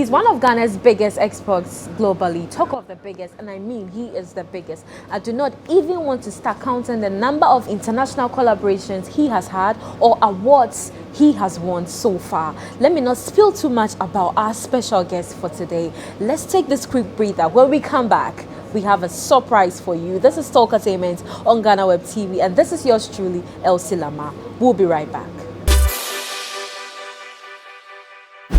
He's one of Ghana's biggest exports globally. Talk of the biggest, and I mean he is the biggest. I do not even want to start counting the number of international collaborations he has had or awards he has won so far. Let me not spill too much about our special guest for today. Let's take this quick breather. When we come back, we have a surprise for you. This is Talkertainment on Ghana Web TV, and this is yours truly, Elsie Lama. We'll be right back.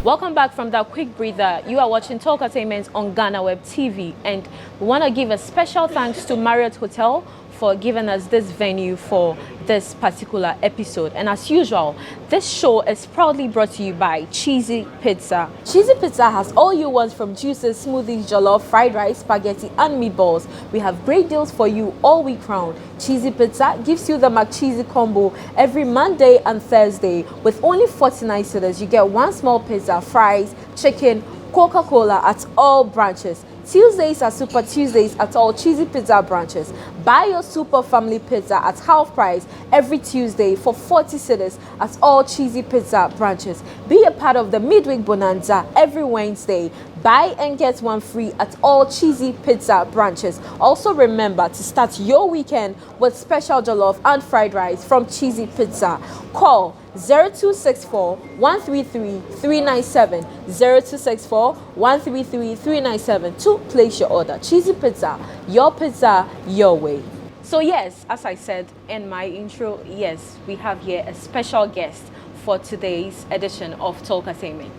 Welcome back from that quick breather. You are watching Talkertainment on Ghana Web TV, and we want to give a special thanks to Marriott Hotel for giving us this venue for this particular episode. And as usual, this show is proudly brought to you by Cheesy Pizza. Cheesy Pizza has all you want from juices, smoothies, jollof, fried rice, spaghetti, and meatballs. We have great deals for you all week round. Cheesy Pizza gives you the McCheesy combo every Monday and Thursday. With only 49 cedis, you get one small pizza, fries, chicken, Coca-Cola at all branches. Tuesdays are Super Tuesdays at all Cheesy Pizza branches. Buy your Super Family Pizza at half price every Tuesday for 40 cedis at all Cheesy Pizza branches. Be a part of the midweek bonanza every Wednesday. Buy and get one free at all Cheesy Pizza branches. Also remember to start your weekend with special jollof and fried rice from Cheesy Pizza. Call 0264 133 397 0264 133 397 to place your order. Cheesy Pizza, your way. So yes, as I said in my intro, yes, we have here a special guest for today's edition of Talkertainment.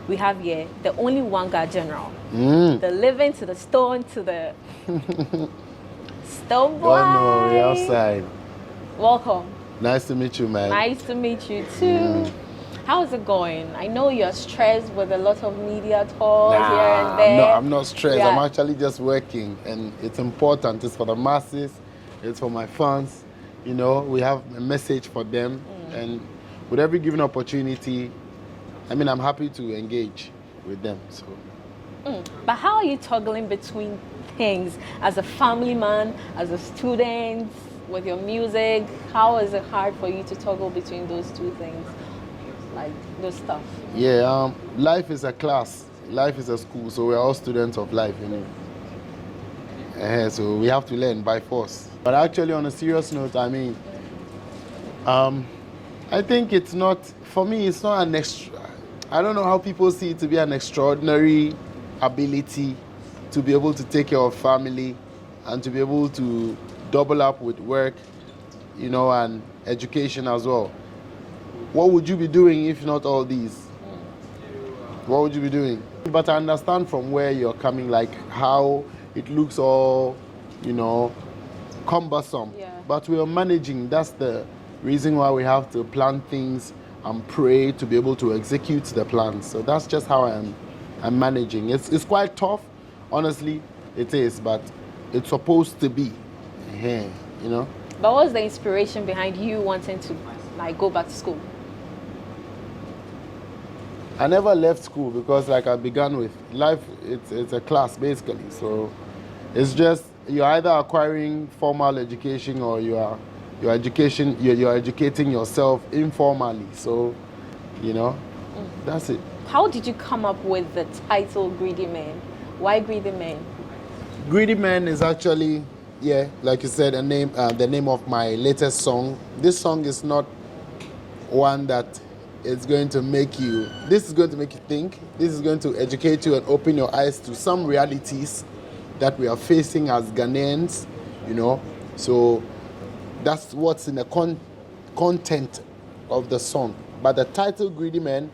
We have here the only Wanga General, the living to the stone to the Stonebwoy. Oh no, we're outside. Welcome. Nice to meet you, man. Nice to meet you too. How's it going? I know you're stressed with a lot of media tours here and there. No, I'm not stressed. Yeah. I'm actually just working, and it's important. It's for the masses. It's for my fans. You know, we have a message for them, and with every given opportunity, I mean, I'm happy to engage with them. So. But how are you toggling between things as a family man, as a student, with your music? How is it hard for you to toggle between those two things, like those stuff? Yeah, life is a class. Life is a school, so we're all students of life, you know. So we have to learn by force. But actually, on a serious note, I mean, I think it's not, for me, it's not an extra. I don't know how people see it to be an extraordinary ability to be able to take care of family and to be able to double up with work, you know, and education as well. What would you be doing if not all these? What would you be doing? But I understand from where you're coming, like how it looks all, you know, cumbersome. Yeah. But we are managing. That's the reason why we have to plan things and pray to be able to execute the plans. So that's just how I'm managing. It's quite tough, honestly, it is, but it's supposed to be, you know. But what's the inspiration behind you wanting to like go back to school? I never left school because, like I began with, life, it's a class basically. So it's just, you're either acquiring formal education or you're educating yourself informally. So, you know, that's it. How did you come up with the title Greedy Man? Why Greedy Man? Greedy Man is actually, yeah, like you said, the name of my latest song. This song is not one that is going to make you, this is going to make you think. This is going to educate you and open your eyes to some realities that we are facing as Ghanaians, you know. So that's what's in the content of the song. But the title Greedy Man,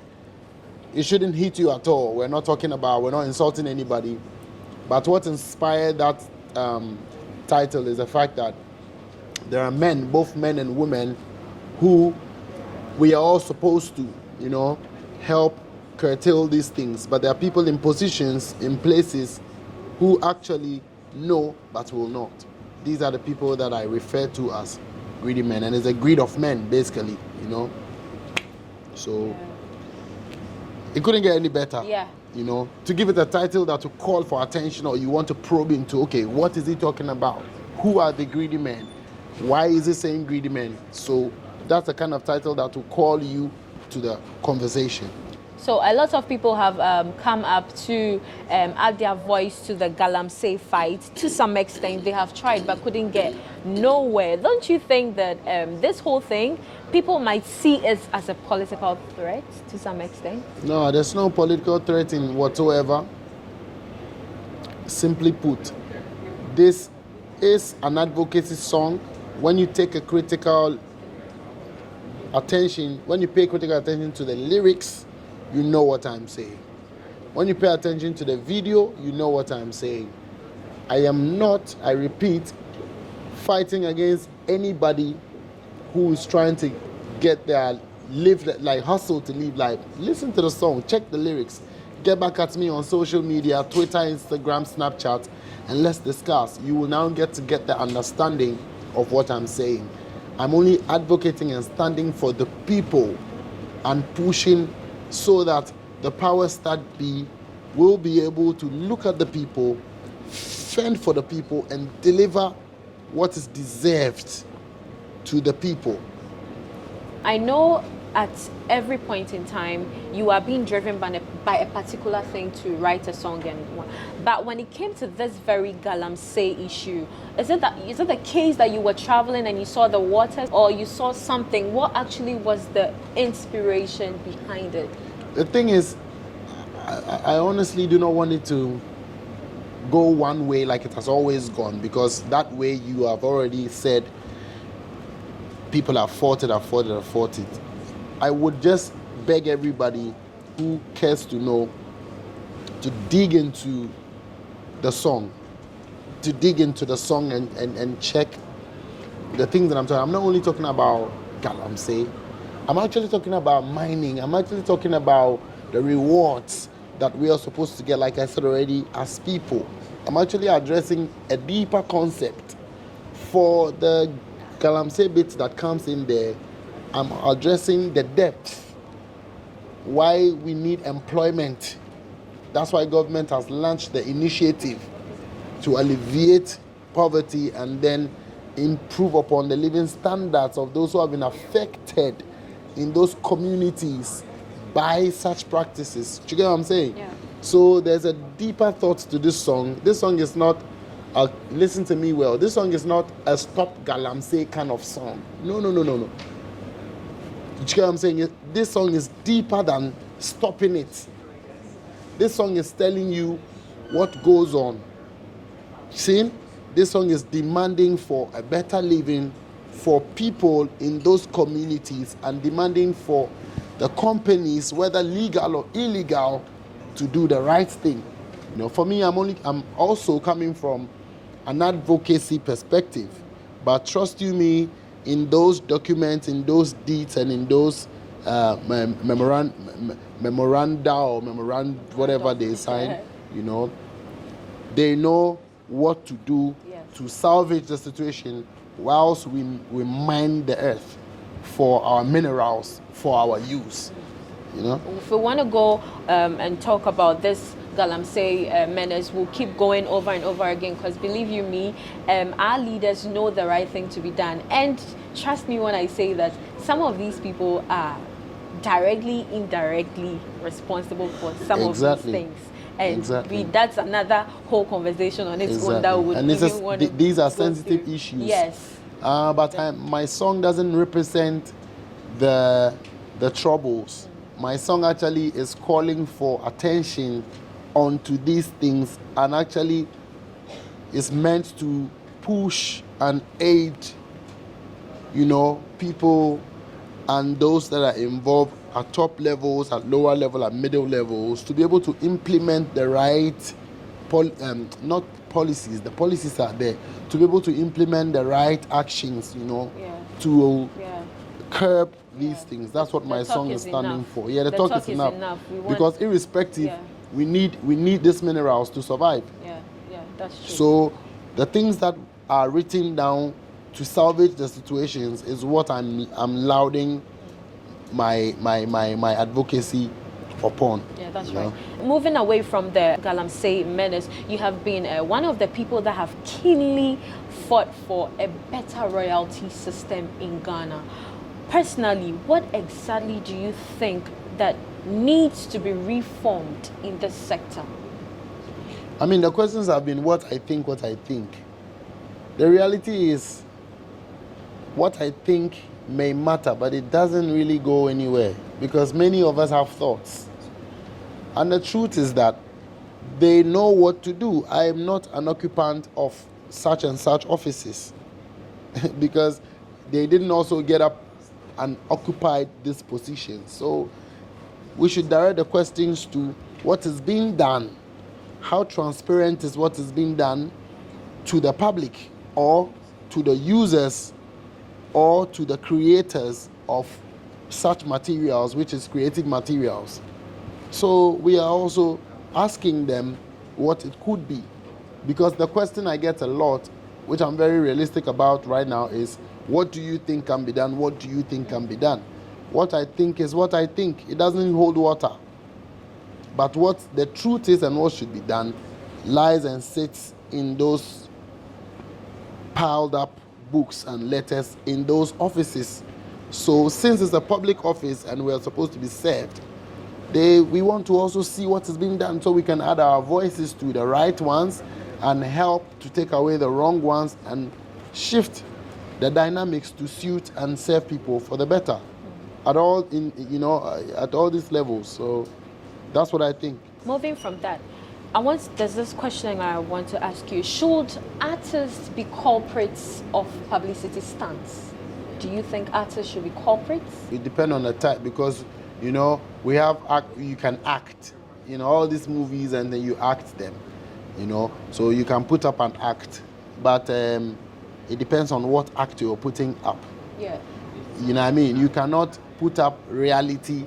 it shouldn't hit you at all. We're not insulting anybody. But what inspired that title is the fact that there are men, both men and women, who we are all supposed to, you know, help curtail these things. But there are people in positions, in places, who actually know but will not. These are the people that I refer to as greedy men. And it's a greed of men, basically, you know. So it couldn't get any better. Yeah. You know, to give it a title that will call for attention, or you want to probe into, okay, what is he talking about? Who are the greedy men? Why is he saying greedy men? So that's the kind of title that will call you to the conversation. So a lot of people have come up to add their voice to the galamsey fight. To some extent, they have tried but couldn't get nowhere. Don't you think that this whole thing, people might see it as a political threat to some extent? No, there's no political threat in whatsoever. Simply put, this is an advocacy song. When you take a critical attention, when you pay critical attention to the lyrics, you know what I'm saying. When you pay attention to the video, you know what I'm saying. I am not, I repeat, fighting against anybody who is trying to get their hustle to live life. Listen to the song, check the lyrics, get back at me on social media, Twitter, Instagram, Snapchat, and let's discuss. You will now get the understanding of what I'm saying. I'm only advocating and standing for the people and pushing so that the powers that be will be able to look at the people, fend for the people, and deliver what is deserved to the people. I know at every point in time you are being driven by a particular thing to write a song, but when it came to this very galamsey issue, is it the case that you were traveling and you saw the waters, or you saw something? What actually was the inspiration behind it? The thing is, I honestly do not want it to go one way like it has always gone, because that way you have already said people have fought it. I would just beg everybody who cares to know to dig into the song, and check the things that I'm talking. I'm not only talking about galamsey, I'm actually talking about mining. I'm actually talking about the rewards that we are supposed to get, like I said already, as people. I'm actually addressing a deeper concept. For the galamsey bit that comes in there, I'm addressing the depth, why we need employment. That's why government has launched the initiative to alleviate poverty and then improve upon the living standards of those who have been affected in those communities by such practices. Do you get what I'm saying? Yeah. So there's a deeper thought to this song. This song is not listen to me well. This song is not a stop galamsey kind of song. No. Do you get what I'm saying? This song is deeper than stopping it. This song is telling you what goes on. See? This song is demanding for a better living for people in those communities and demanding for the companies, whether legal or illegal, to do the right thing. You know, for me, I'm also coming from an advocacy perspective. But trust you me, in those documents, in those deeds, and in those memoranda whatever they sign, you know, they know what to do to salvage the situation whilst we mine the earth for our minerals, for our use. You know? If we want to go and talk about this galamsey menace, we'll keep going over and over again, because believe you me, our leaders know the right thing to be done. And trust me when I say that some of these people are directly, indirectly responsible for some of these things. And that's another whole conversation on its own that would even want to these are sensitive issues. Yes. But my song doesn't represent the troubles. My song actually is calling for attention onto these things, and actually is meant to push and aid, you know, people and those that are involved at top levels, at lower level, at middle levels, to be able to implement the right, not policies, the policies are there, to be able to implement the right actions, you know, to curb these things. That's what my song is standing for. Yeah, the talk is enough. Because irrespective, we need these minerals to survive. Yeah, that's true. So the things that are written down to salvage the situations is what I'm lauding my advocacy upon. Yeah, that's right. Moving away from the galamsey menace, you have been one of the people that have keenly fought for a better royalty system in Ghana. Personally, what exactly do you think that needs to be reformed in this sector? I mean, the questions have been what I think. The reality is, what I think may matter, but it doesn't really go anywhere because many of us have thoughts. And the truth is that they know what to do. I am not an occupant of such and such offices because they didn't also get up and occupied this position. So we should direct the questions to what is being done. How transparent is what is being done to the public or to the users or to the creators of such materials, which is creative materials. So we are also asking them what it could be. Because the question I get a lot, which I'm very realistic about right now, is what do you think can be done? What do you think can be done? What I think is what I think. It doesn't hold water. But what the truth is and what should be done lies and sits in those piled up books and letters in those offices. So since it's a public office and we are supposed to be served, we want to also see what is being done so we can add our voices to the right ones and help to take away the wrong ones and shift the dynamics to suit and serve people for the better at all at all these levels. So that's what I think. Moving from that, there's this question I want to ask you. Should artists be culprits of publicity stunts? Do you think artists should be culprits? It depends on the type because, we have you can act, all these movies and then you act them, So you can put up an act, but it depends on what act you're putting up. Yeah. You know what I mean? You cannot put up reality,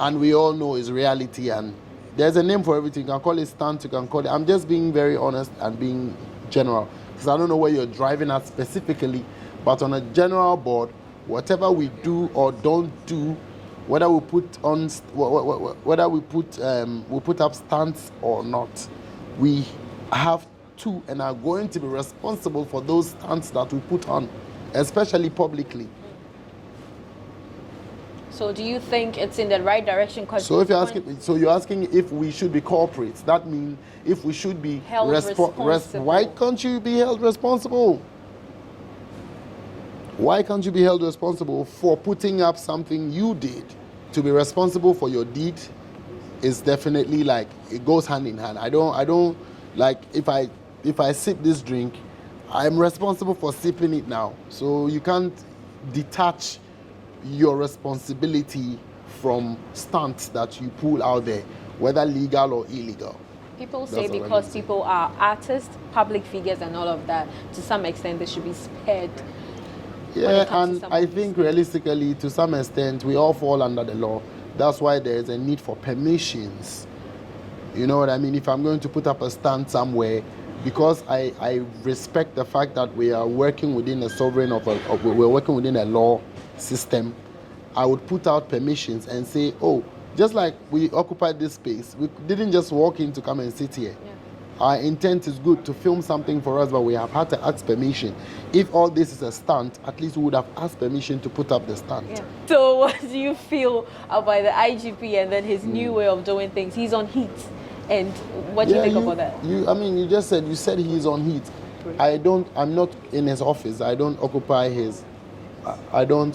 and we all know it's reality, and there's a name for everything. You can call it stunt, you can call it... I'm just being very honest and being general, because I don't know where you're driving at specifically, but on a general board, whatever we do or don't do, whether we put up stunts or not, we have to and are going to be responsible for those stunts that we put on, especially publicly. So do you think it's in the right direction? So you're asking if we should be corporates. That means if we should be held responsible. Why can't you be held responsible? Why can't you be held responsible for putting up something you did? To be responsible for your deed is definitely it goes hand in hand. I don't if I sip this drink, I'm responsible for sipping it now. So you can't detach your responsibility from stunts that you pull out there, whether legal or illegal. People say because people are artists, public figures and all of that, to some extent they should be spared. Yeah, and I think realistically, to some extent, we all fall under the law. That's why there is a need for permissions. You know what I mean? If I'm going to put up a stand somewhere, because I respect the fact that we are working within a we're working within a law system, I would put out permissions and say, oh, just like we occupied this space, we didn't just walk in to come and sit here. Yeah. Our intent is good to film something for us, but we have had to ask permission. If all this is a stunt, at least we would have asked permission to put up the stunt. Yeah. So what do you feel about the IGP and then his new way of doing things? He's on heat. And what do you think about that? You said he's on heat. I'm not in his office. I don't occupy his I'm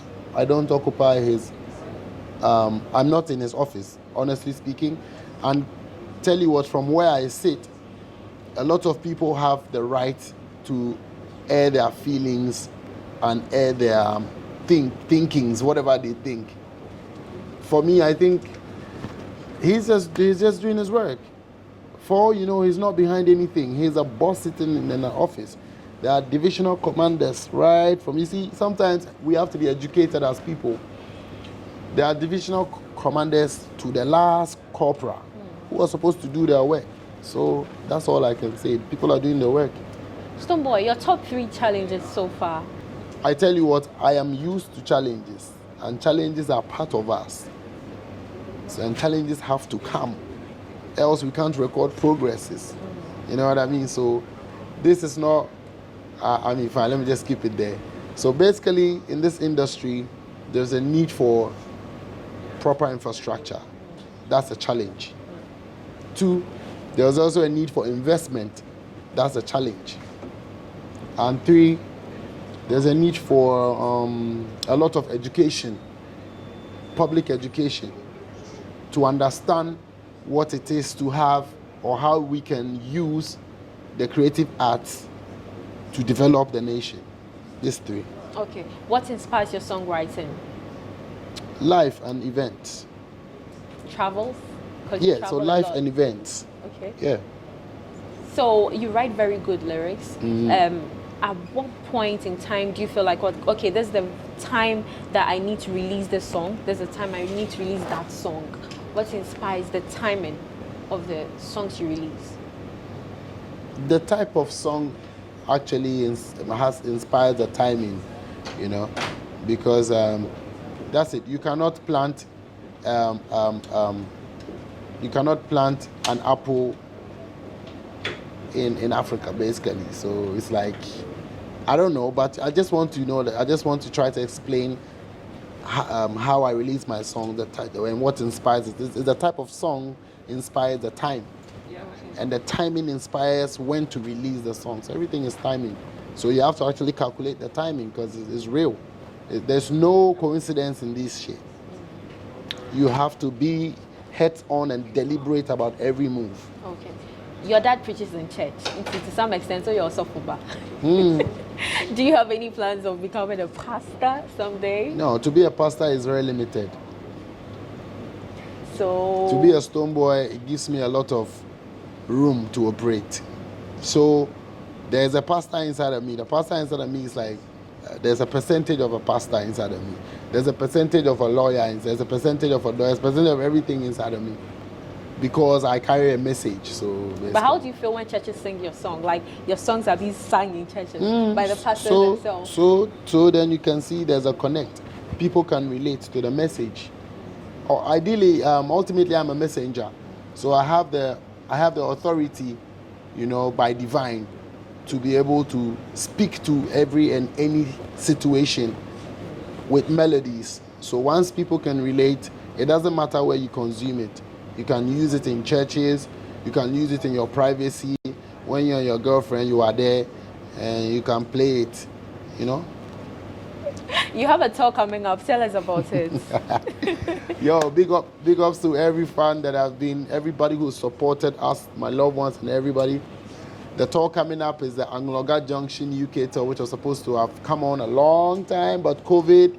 not in his office, honestly speaking. And tell you what, from where I sit, a lot of people have the right to air their feelings and air their thinkings, whatever they think. For me, I think he's just doing his work. He's not behind anything. He's a boss sitting in an office. There are divisional commanders, right? Sometimes we have to be educated as people. There are divisional commanders to the last corporal who are supposed to do their work. So that's all I can say. People are doing their work. Stonebwoy, your top 3 challenges so far? I tell you what, I am used to challenges, and challenges are part of us. And challenges have to come, else we can't record progresses. You know what I mean? So this is not, fine, let me just keep it there. So basically, in this industry, there's a need for proper infrastructure. That's a challenge. 2, there's also a need for investment. That's a challenge. And 3, there's a need for a lot of education, public education, to understand what it is to have or how we can use the creative arts to develop the nation. These 3. Okay. What inspires your songwriting? Life and events. Travels? 'Cause you Yeah, so travel a life lot. and events. Okay. Yeah. So you write very good lyrics. At what point in time do you feel like, okay, this is the time that I need to release this song. There's a time I need to release that song. What inspires the timing of the songs you release? The type of song actually has inspired the timing, you know, because that's it. You cannot plant an apple in Africa, basically. So it's like, I don't know, but I just want to know that I just want to try to explain how I release my song, and what inspires it. It's the type of song inspires the time, and the timing inspires when to release the song. So everything is timing. So you have to actually calculate the timing because it's real. There's no coincidence in this shit. You have to be heads on and deliberate about every move. Okay. Your dad preaches in church, to some extent, so you're also Fuba. Do you have any plans of becoming a pastor someday? No, to be a pastor is very limited. So To be a Stonebwoy, it gives me a lot of room to operate. So there's a pastor inside of me. The pastor inside of me is like, there's a percentage of a pastor inside of me. There's a percentage of a lawyer, there's a percentage of a lawyer, there's a percentage of everything inside of me. Because I carry a message. So but how do you feel when churches sing your song? Like your songs are being sung in churches by the pastors themselves. So then you can see there's a connect. People can relate to the message. Or ideally, ultimately, I'm a messenger. So I have the authority, you know, by divine, to be able to speak to every and any situation with melodies. So once people can relate, it doesn't matter where you consume it. You can use it in churches, you can use it in your privacy. When you're and your girlfriend, you are there and you can play it, you know? You have a tour coming up, tell us about it. Yo, big ups to every fan that has been, everybody who supported us, my loved ones and everybody. The tour coming up is the Angloga Junction UK tour, which was supposed to have come on a long time, but COVID,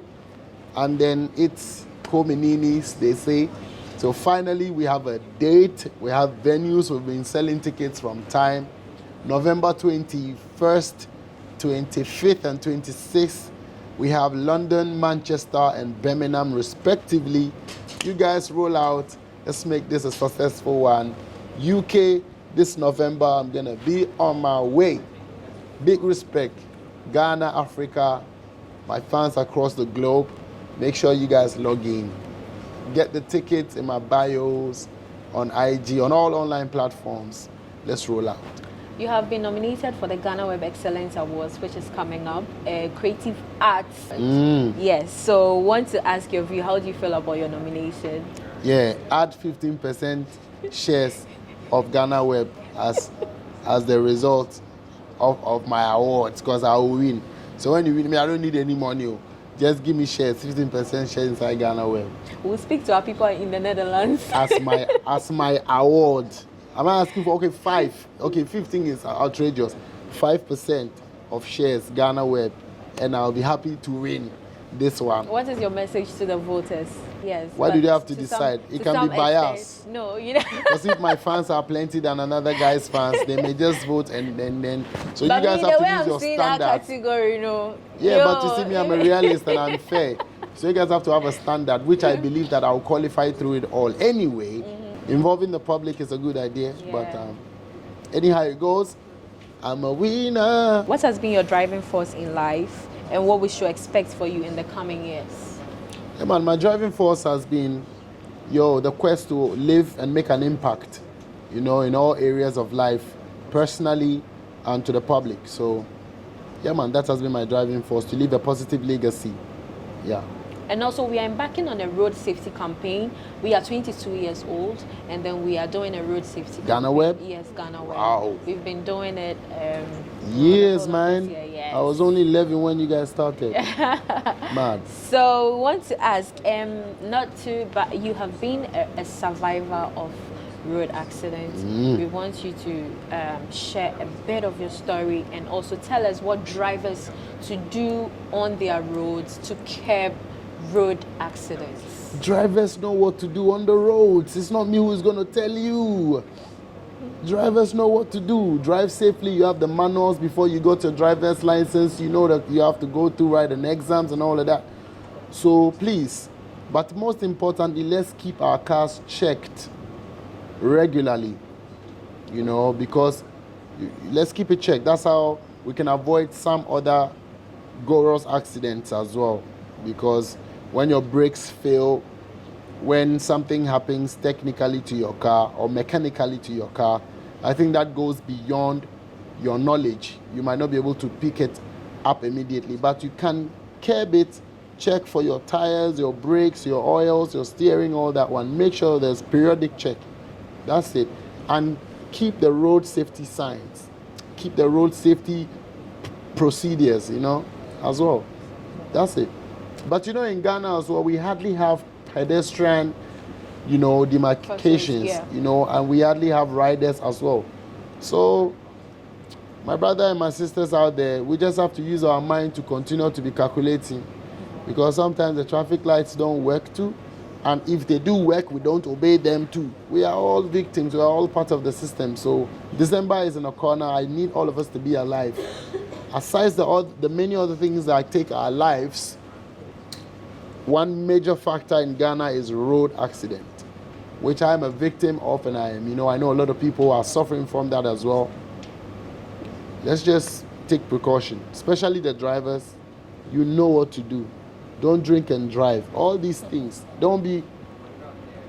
and then it's Komininis, they say. So finally, we have a date, we have venues, we've been selling tickets from time. November 21st, 25th, and 26th, we have London, Manchester, and Birmingham, respectively. You guys roll out, let's make this a successful one. UK, this November, I'm gonna be on my way. Big respect, Ghana, Africa, my fans across the globe. Make sure you guys log in. Get the tickets in my bios, on IG, on all online platforms. Let's roll out. You have been nominated for the Ghana Web Excellence Awards, which is coming up, Creative Arts. Yes, so want to ask your view, how do you feel about your nomination? Yeah, add 15% shares of Ghana Web as the result of my awards, because I will win. So when you win me, I don't need any money. Just give me shares, 15% shares inside Ghana Web. We'll speak to our people in the Netherlands. As my award. I'm asking for 5. 15 is outrageous. 5% of shares Ghana Web, and I'll be happy to win this one. What is your message to the voters? Yes. Why do they have to decide? It can be biased. No, you know. Because if my fans are plenty than another guy's fans, they may just vote and then. So but you guys have to use your standards. Category, you know. Yeah, but you see me, I'm a realist and I'm fair. So you guys have to have a standard, which I believe that I'll qualify through it all. Anyway, involving the public is a good idea. Yeah. But anyhow it goes, I'm a winner. What has been your driving force in life, and what we should expect for you in the coming years? Yeah, man, my driving force has been, the quest to live and make an impact, in all areas of life, personally and to the public. So, yeah, man, that has been my driving force, to leave a positive legacy. Yeah. And also, we are embarking on a road safety campaign. We are 22 years old, and then we are doing a road safety Ghana campaign. Web? Yes, Ghana Web. Wow. We've been doing it Years, the whole of man. this year, yes. I was only 11 when you guys started. Mad. So, we want to ask, but you have been a survivor of road accidents. We want you to share a bit of your story and also tell us what drivers to do on their roads to curb road accidents. Drivers know what to do on the roads. It's not me who's going to tell you. Drivers know what to do. Drive safely. You have the manuals before you got your driver's license. You know that you have to go through writing exams and all of that. So please, but most importantly, let's keep our cars checked regularly, because let's keep it checked. That's how we can avoid some other gorgeous accidents as well, because when your brakes fail, when something happens technically to your car or mechanically to your car, I think that goes beyond your knowledge. You might not be able to pick it up immediately, but you can curb it, check for your tires, your brakes, your oils, your steering, all that one. Make sure there's periodic check. That's it. And keep the road safety signs. Keep the road safety procedures, as well. That's it. But in Ghana as well, we hardly have pedestrian, demarcations, yeah. And we hardly have riders as well. So, my brother and my sisters out there, we just have to use our mind to continue to be calculating, because sometimes the traffic lights don't work too. And if they do work, we don't obey them too. We are all victims. We are all part of the system. So December is in a corner. I need all of us to be alive. Aside the many other things that take our lives, one major factor in Ghana is road accident, which I am a victim of, and I know a lot of people are suffering from that as well. Let's just take precaution, especially the drivers. You know what to do. Don't drink and drive. All these things. Don't be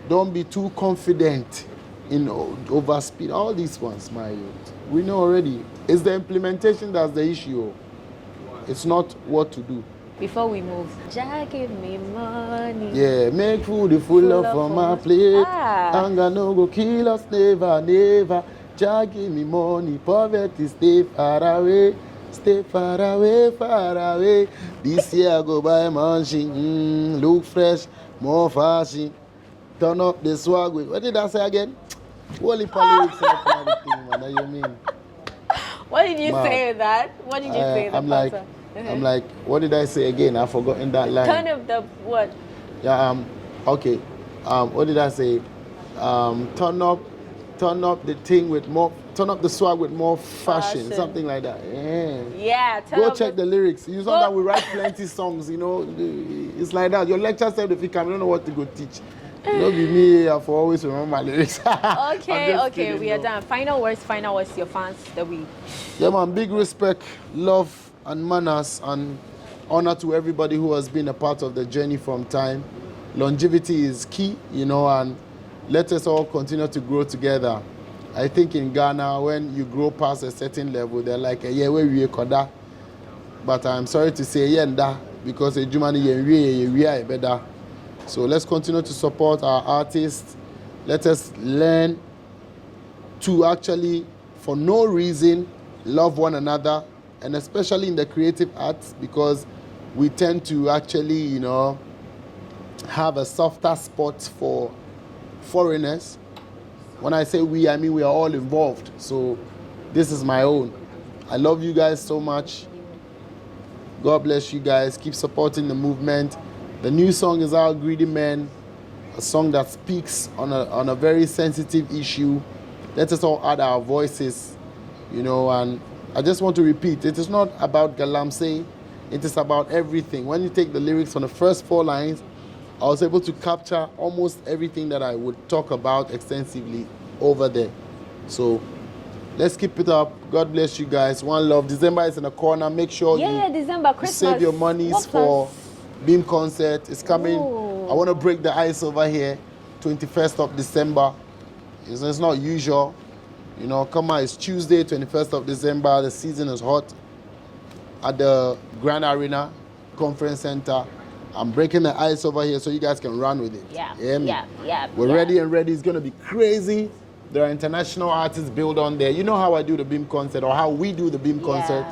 too confident in overspeed. All these ones, my youth. We know already. It's the implementation that's the issue. It's not what to do. Before we move, Jah give me money. Yeah, make food full of from my plate. Anger no go kill us, never, never. Jah give me money, poverty stay far away. Stay far away, far away. This year I go buy mansion. Look fresh, more fashion. Turn up the swag with. What did I say again? Holy lyrics and everything, man. You mean? What did you say that? What did you say? I'm like, what did I say again? I've forgotten that line. Turn up the what? Yeah. Okay. What did I say? Turn up the thing with more. Turn up the swag with more fashion. Something like that. Yeah. Go check the lyrics. You know that we write plenty songs. It's like that. Your lecturer said if you can, don't know what to go teach. Be me. I for always remember my lyrics. Okay. We are done. Final words to your fans that we. Yeah, man. Big respect, love, and manners, and honor to everybody who has been a part of the journey from time. Longevity is key, and let us all continue to grow together. I think in Ghana, when you grow past a certain level, they're like, yeah, where we are. But I'm sorry to say, yeah, because a Jumani, better. So let's continue to support our artists. Let us learn to actually, for no reason, love one another, and especially in the creative arts, because we tend to actually, have a softer spot for foreigners. When I say we, I mean we are all involved. So this is my own. I love you guys so much. God bless you guys. Keep supporting the movement. The new song is Our Greedy Men, a song that speaks on a very sensitive issue. Let us all add our voices, and I just want to repeat, it is not about galamsey, it is about everything. When you take the lyrics on the first 4 lines, I was able to capture almost everything that I would talk about extensively over there. So let's keep it up. God bless you guys. One love. December is in the corner. Make sure December, Christmas. Save your monies for Beam concert. It's coming. Ooh. I want to break the ice over here. 21st of December. It's not usual. Come on, it's Tuesday, 21st of December. The season is hot at the Grand Arena Conference Center. I'm breaking the ice over here so you guys can run with it. Yeah. Hear me? Yeah. We're ready and ready. It's going to be crazy. There are international artists built on there. You know how I do the Beam concert or how we do the Beam concert?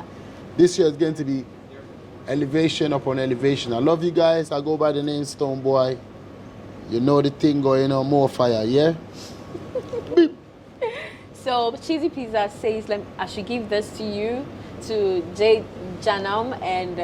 This year is going to be elevation upon elevation. I love you guys. I go by the name Stonebwoy. You know the thing going on, more fire, yeah? Beep. So Cheesy Pizza says I should give this to you, to Jay Janam and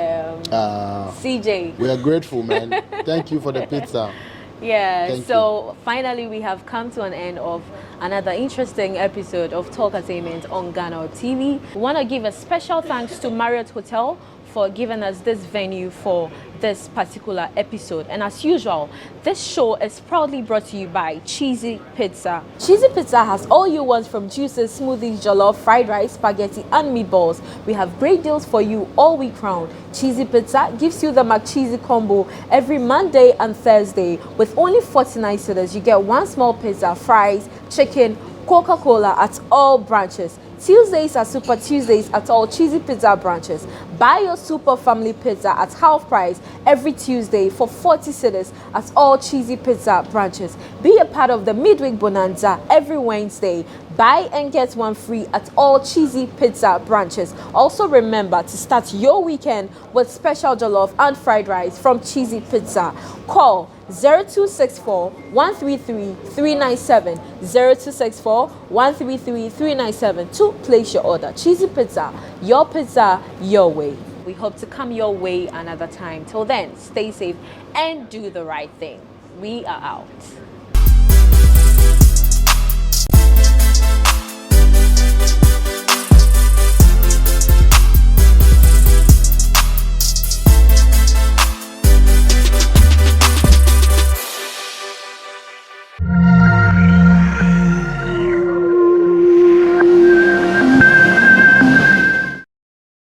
CJ. We are grateful, man. Thank you for the pizza. Yeah, Thank so finally we have come to an end of another interesting episode of Talkertainment on Ghana TV. We want to give a special thanks to Marriott Hotel for giving us this venue for this particular episode. And as usual, this show is proudly brought to you by Cheesy Pizza. Cheesy Pizza has all you want from juices, smoothies, jollof, fried rice, spaghetti and meatballs. We have great deals for you all week round. Cheesy Pizza gives you the McCheesy combo every Monday and Thursday. With only 49 cedis, you get one small pizza, fries, chicken, Coca-Cola at all branches. Tuesdays are Super Tuesdays at all Cheesy Pizza branches. Buy your Super Family Pizza at half price every Tuesday for 40 cedis at all Cheesy Pizza branches. Be a part of the Midweek Bonanza every Wednesday. Buy and get one free at all Cheesy Pizza branches. Also remember to start your weekend with special jollof and fried rice from Cheesy Pizza. Call 0264 133 397 0264 133 397 to place your order. Cheesy Pizza, your way. We hope to come your way another time. Till then, stay safe and do the right thing. We are out.